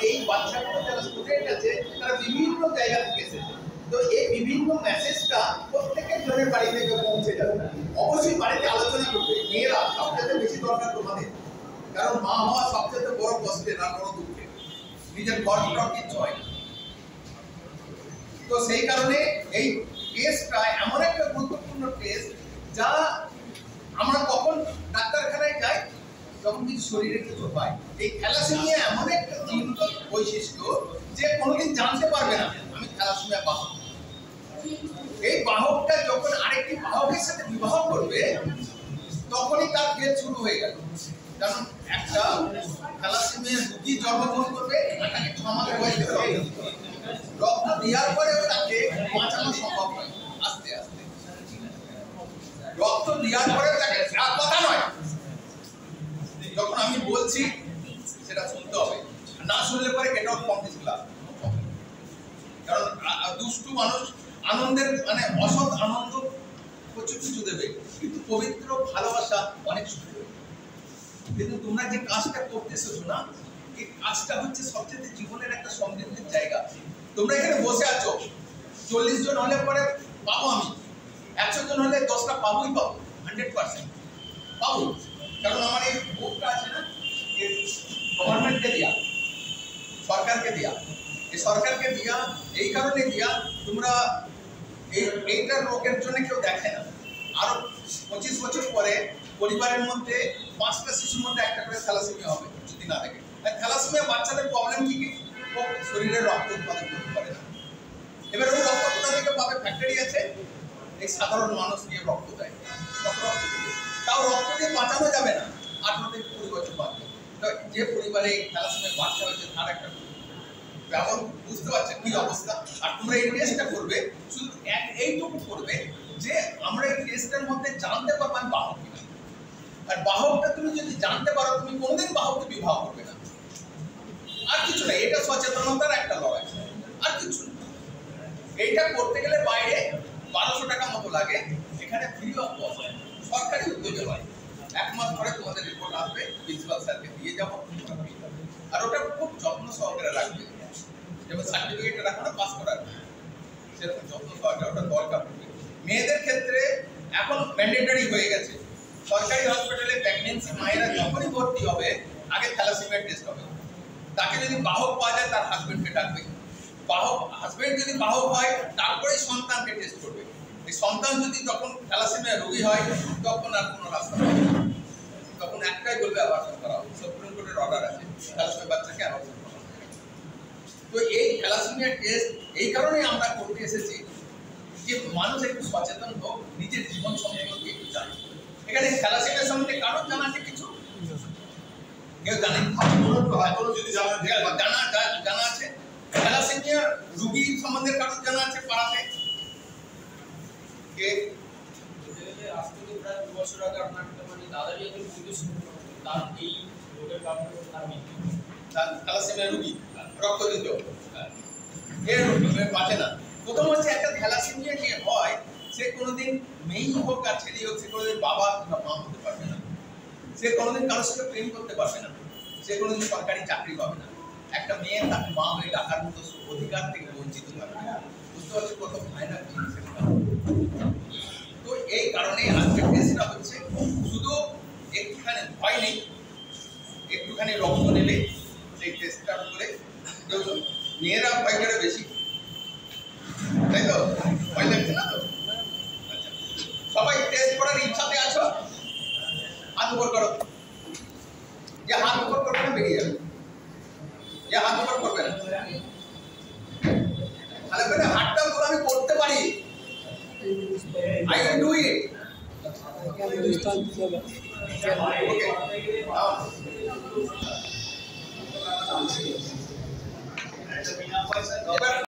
এই বাচ্চাগুলো যারা স্টুডেন্ট আছে তারা বিভিন্ন জায়গা থেকে এসেছে। তো এই বিভিন্ন মেসেজটা প্রত্যেকের জনের বাড়ি থেকে পৌঁছে যাবে। অবশ্যই বাড়িতে আলোচনা করবে। মেয়েরা সবচেয়ে বেশি দরকার তোমাদের, কারণ মা হওয়া সবচেয়ে বড় কষ্টের আর বড় দুঃখের, নিজের ঘর কিছু হয় না। তো সেই কারণে এই টেস্টটা এমন একটা গুরুত্বপূর্ণ টেস্ট, যা আমরা কখন ডাক্তারখানায় যাই যখন কিছু শরীরে কিছু হয়। এই থ্যালাসেমিয়া এমন একটা জীবন্ত বৈশিষ্ট্য যে কোনোদিন জানতে পারবে না আমি থ্যালাসেমিয়া বাহক। এই বাহকটা যখন আরেকটি বাহকের সাথে বিবাহ করবে তখনই তার খেল শুরু হয়ে গেল। কারণ একটা থ্যালাসেমিয়া রোগী জন্মগ্রহণ করবে, তাকে 6 মাস বয়সে রক্ত দেওয়ার পরেও তাকে বাঁচানো সম্ভব নয়। আস্তে আস্তে রক্ত দেওয়ার পরেও তাকে কথা নয়, যখন আমি বলছি সেটা শুনতে হবে, না শুনলে পরে get out from this class. কারণ দুষ্টু মানুষ আনন্দের মানে অসৎ আনন্দ প্রচুর কিছু দেবে, কিন্তু পবিত্র ভালোবাসা অনেক কিছু দেবে। কিন্তু তোমরা যে কাজটা করতেছো না, এই কাজটা হচ্ছে সবচেয়ে জীবনের একটা সমৃদ্ধির জায়গা। তোমরা এখানে বসে আছো, 40 জন হলে পরে পাবো আমি, 100 জন হলে 10টা পাবোই পাবো, 100% পাবো। কারণ আমার এই বুকটা আছে না, গভর্নমেন্টকে দিয়া, সরকারকে দিয়া, এই সরকারকে দিয়া এই কারণে দিয়া তোমরা এইটার রোগের জন্য কেউ দেখে না। আরো 25 বছর পরে পরিবারের মধ্যে 5টা শিশুর মধ্যে একটা করে থ্যালাসেমিয়া হবে যদি না দেখে। থ্যালাসেমিয়া বাচ্চাদের প্রবলেম কি? শরীরে রক্ত উৎপাদন করতে পারে না। এবার ওই রক্ত কোথা থেকে পাবে? ফ্যাক্টরি আছে, এই সাধারণ মানুষ গিয়ে রক্ত দেয়, কত রক্ত দেবে? তাও রক্ত দিয়ে বাঁচানো যাবে না, 18 থেকে 20 বছর বাঁচবে। তো যে পরিবারে থ্যালাসেমিয়া বাচ্চা হয়েছে তার একটা ব্যাপার বুঝতে পারছেন কি অবস্থা। আর তোমরা এই টেস্টটা করবে, শুধু এইটুকু করবে যে আমরা এই টেস্টের মধ্যে জানতে পারবো আমি বাহক কিনা। আর বাহকটা তুমি যদি জানতে পারো, তুমি কোনোদিন বাহককে বিবাহ করবে না। আর কিছু না, এটা সচেতনতার একটা লড়াই, আর কিছু না। এইটা করতে গেলে বাইরে 1200 টাকা মতো লাগে, এখানে ফ্রি অফ কস্ট, সরকারি উদ্যোগে হয়। 1 মাস পরে তোমাদের রিপোর্ট আসবে, প্রিন্সিপাল স্যারকে দিয়ে যাবো, আর ওটা খুব যত্ন সহকারে রাখবে। যেমন সার্টিফিকেট রাখো না পাস করার, সেরকম যত্ন সহকারে ওটা দরকার পড়বে। মেয়েদের ক্ষেত্রে এখন ম্যান্ডেটরি হয়ে গেছে, সরকারি হসপিটালে প্রেগন্যান্সি মায়েরা যখনই ভর্তি হবে আগে থ্যালাসেমিয়া টেস্ট হবে। তাকে যদি বাহক পাওয়া যায় তার হাজবেন্ডকে ডাকবে, হাজবেন্ড যদি বাহক হয় তারপরেই সন্তানকে টেস্ট করবে। এই সন্তান যদি তখন থ্যালাসেমিয়া রোগী হয় তখন আর কোনো রাস্তা নেই, তখন একটাই বলবে অ্যাবর্শন করা হবে। সুপ্রিম কোর্টের অর্ডার আছে থ্যালাসেমিয়া বাচ্চাকে অ্যাবর্শন করা হবে। তো এই থ্যালাসেমিয়া টেস্ট এই কারণেই আমরা করতে এসেছি যে মানুষ একটু সচেতন হোক, নিজের জীবন সম্পর্কে একটু জানে। এখানে থ্যালাসেমিয়া সম্বন্ধে কারণ জানা আছে কিছু? কেউ জানে? যদি জানা আছে থ্যালাসেমিয়া রোগী সম্বন্ধে কারণ জানা আছে পাড়াতে? কে? আজ থেকে প্রায় 2 বছর আগে আপনার মানে দাদারই একজন পুলিশ তার এই রোগের কারণে তার মৃত্যু। থ্যালাসেমিয়া রোগী রক্ত দিত, এর বাঁচে না। প্রথম হচ্ছে একটা থ্যালাসেমিয়া যে হয় সে কোনোদিন মেয়েই হোক আর ছেলেই হোক, সে কোনোদিন বাবা কিংবা মা হতে পারবে না, সে কোনোদিন কারোর সঙ্গে প্রেম করতে পারবে না, সে কোনোদিন সরকারি চাকরি পাবে না। একটা মেয়ে তাকে মা হয়ে ডাকার মতো অধিকার থেকে বঞ্চিত থাকবে। বুঝতে পারছি কত ভয়ানক জিনিস। তো এই কারণে আজকে টেস্টটা হচ্ছে শুধু একটুখানি ভয় নেই, একটুখানি রক্ত নেবে সেই টেস্টটা করে। মেয়েরা ভয় করে বেশি, তাই তো? ভয় লাগছে না তো? আচ্ছা, সবাই টেস্ট করার ইচ্ছাতে আছো? হাত উপর করো। যে হাত উপর করবে না বেরিয়ে যাবে, যে হাত উপর করবে না। তাহলে করে হাতটা উপর আমি করতে পারি, I can do it. Okay.